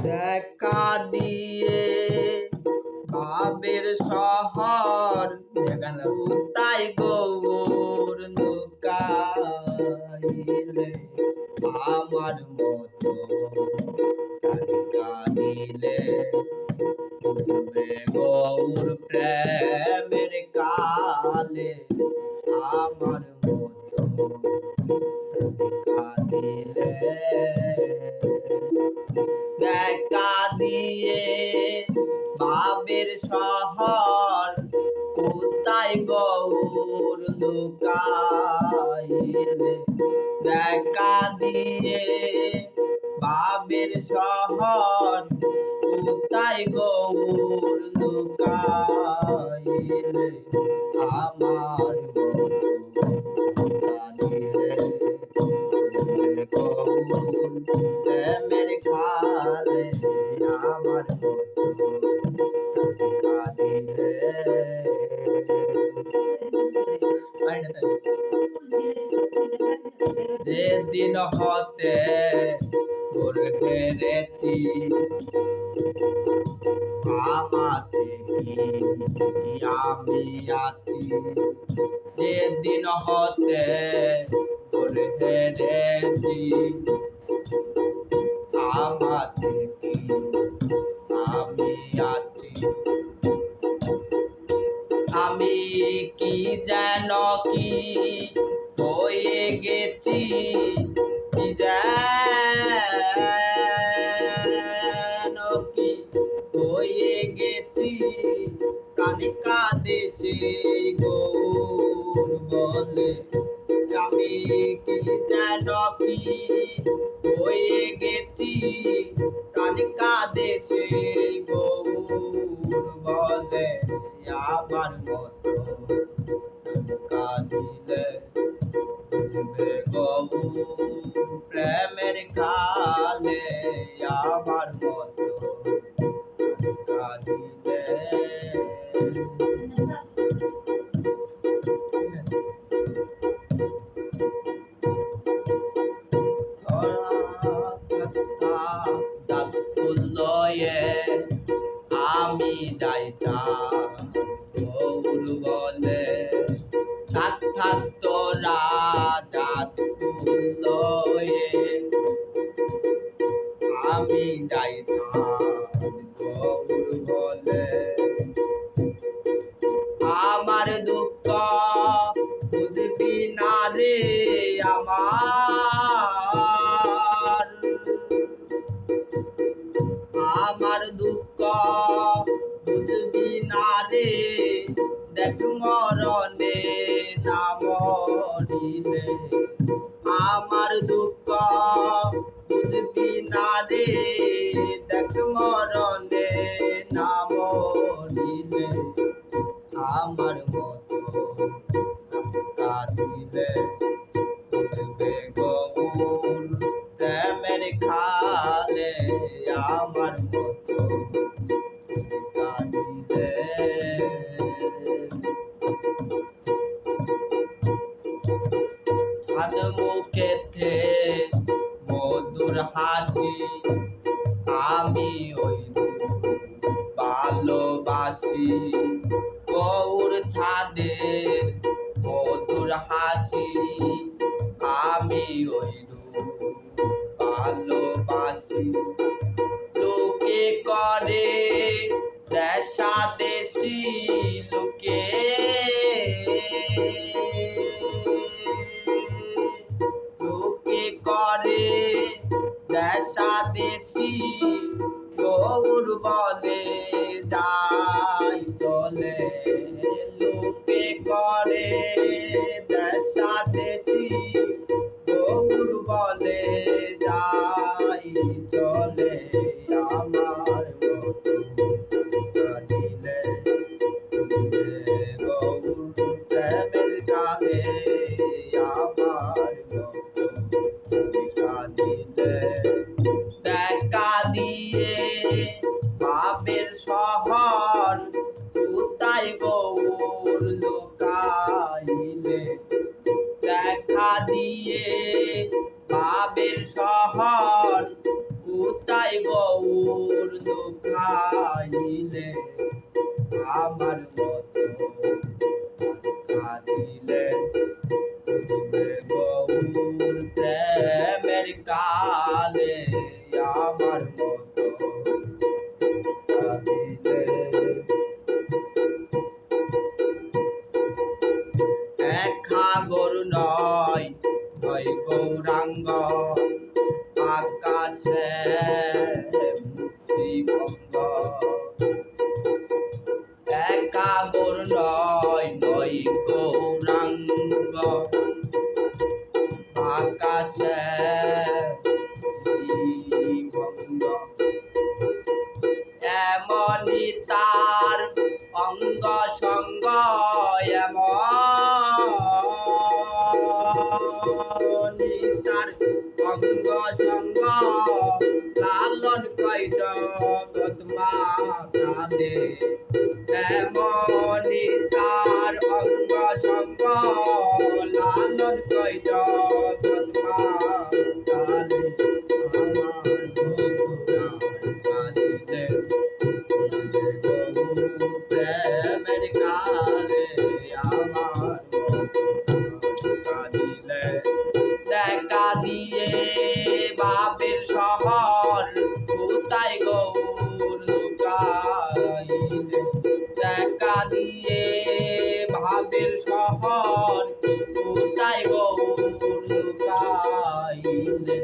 দেখা দিয়ে ভাবের শহর তাই গৌর লুকাইলে আমার মতো কাঁদিলে বুঝবে গৌর প্রেমের কালে আমার মতো কাঁদিলে দেখা দিয়ে ভাবের শহর কোথায় গৌর লুকাইলে দেখা দিয়ে ভাবের শহর কোথায় গৌর লুকাইলে আমার প্রেমের খালে আমার যেদিন হতে তোর হেরেছি আমাতে কি আমি আছি যেদিন হতে তোর হেরেছি আমাতে কি আমি আছি আমি কি যেন কি হয়ে গেছি কি যেন কি হয়ে গেছি প্রাণে কাঁদে সেই গৌর বলে আমি কি যেন কি হয়ে গেছি প্রাণে কাঁদে সেই গৌর বলে আমার মতো কাঁদিলে বুঝবে গৌর প্রেমের কালে আমার মতো কাঁদিলে আমি যাই চা গৌর বলে সাক্ষাৎ তোরা জাত লয়ে আমি যাই চা গৌর বলে আমার দুঃখ বুঝবি না রে আমার দুঃখ বুঝবি না রে দেখ মরণে না মরিলে আমার দুঃখ বুঝবি না রে দেখ মরণে না মরিলে আমার মতো কাঁদিলে বুঝবে গৌর প্রেমের খালে আমার মতো কাঁদিলে হাত মুখেতে মধুর হাসি আমি ওই ভালোবাসি গৌর ছাদের মধুর হাসি আমি ওই ভালোবাসি লোকে করে দেশা দেশি লোকে লোকে করে দেশা দেশি গৌর বলে যাই চলে লোকে করে দেশা কালে আমার মতো কাঁদিলে। এক সাগর নয় নয় গৌরাঙ্গ আকাশে মুক্তিভঙ্গ। এক সাগর নয় নয় গৌরাঙ্গ আকাশে মুক্তিভঙ্গ। এমনি তার অঙ্গ সঙ্গ এমনি তার অঙ্গ সঙ্গ লালন কয় জগৎ মাতাদে। এমনি তার অঙ্গ সঙ্গ লালন কয় জগৎ মাতাদে। প্রেমের কালে আমার কাঁদিলে। দেখা দিয়ে বাপের শহর কোথায় গৌর লুকাইলে। দেখা দিয়ে ভাবের শহর কোথায় গৌর লুকাইলে।